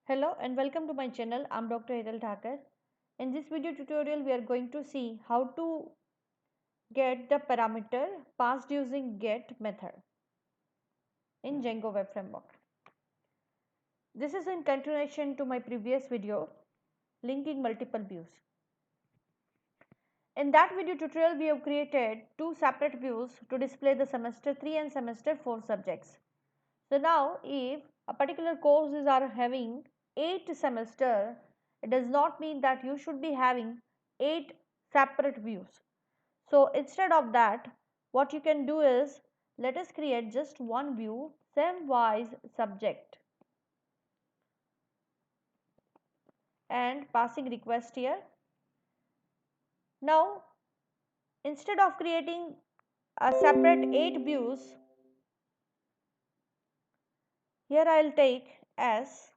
Hello and welcome to my channel. I'm Dr. Hital Thakur. In this video tutorial, we are going to see how to get the parameter passed using get method in Django web framework. This is in continuation to my previous video linking multiple views. In that video tutorial, we have created two separate views to display the semester 3 and semester 4 subjects. So now if a particular courses are having 8 semester, it does not mean that you should be having 8 separate views. So instead of that, what you can do is, let us create just one view, sem-wise subject, and passing request here. Now instead of creating a separate 8 views, here I will take S,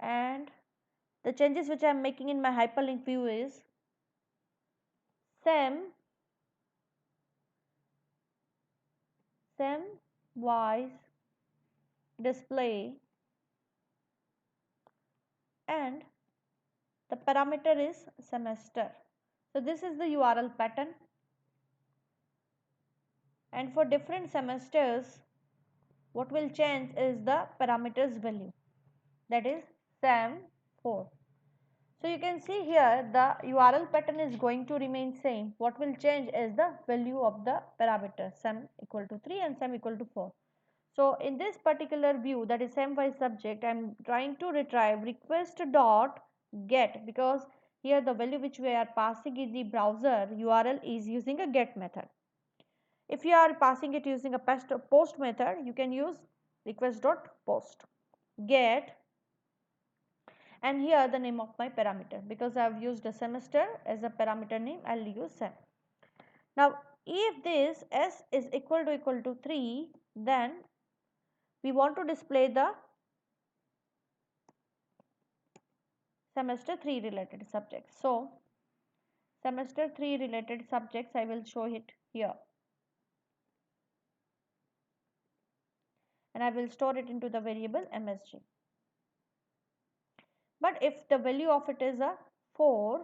and the changes which I am making in my hyperlink view is sem wise display, and the parameter is semester. So this is the URL pattern, and for different semesters what will change is the parameters value, that is sem4. So you can see here the URL pattern is going to remain same. What will change is the value of the parameter sem equal to 3 and sem equal to 4. So in this particular view, that is sem-wise subject, I am trying to retrieve request dot get, because here the value which we are passing in the browser URL is using a get method. If you are passing it using a post method, you can use request dot post get, and here the name of my parameter, because I have used a semester as a parameter name, I will use sem. Now if this s is equal to 3, then we want to display the semester 3 related subjects. So semester 3 related subjects, I will show it here, and I will store it into the variable MSG. But if the value of it is a 4,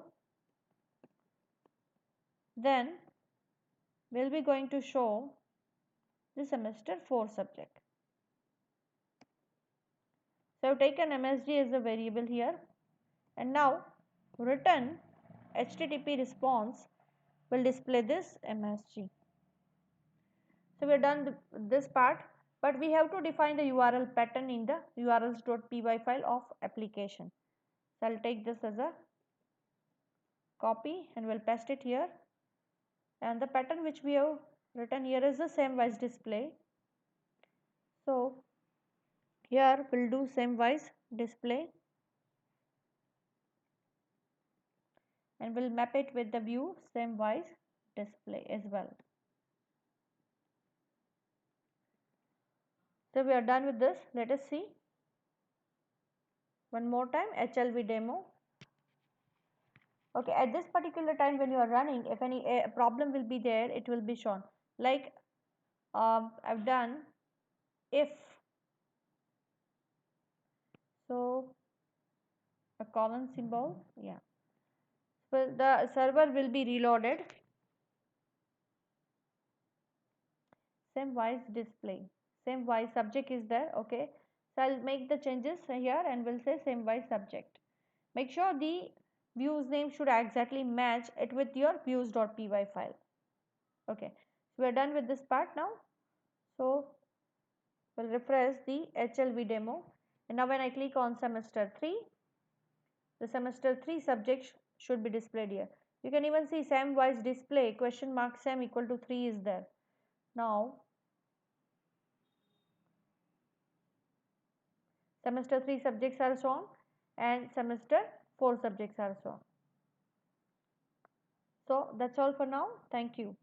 then we will be going to show the semester 4 subject. So I have taken MSG as a variable here, and now return HTTP response will display this MSG. So we are done with this part, but we have to define the URL pattern in the urls.py file of application. So I will take this as a copy and will paste it here, and the pattern which we have written here is the sem-wise display. So here we will do sem-wise display, and we will map it with the view sem-wise display as well. So we are done with this. Let us see one more time HLV demo. Okay, at this particular time when you are running, if any problem will be there, it will be shown. Like I've done if, so a colon symbol, yeah. So the server will be reloaded. Sem-wise display, sem-wise subject is there. Okay, so I'll make the changes here and will say sem-wise subject. Make sure the views name should exactly match it with your views.py file. Okay, so we are done with this part now. So we'll refresh the HLV demo, and now when I click on semester 3, the semester 3 subject should be displayed here. You can even see sem-wise display question mark sem equal to 3 is there. Now semester 3 subjects are shown and semester 4 subjects are shown. So that's all for now. Thank you.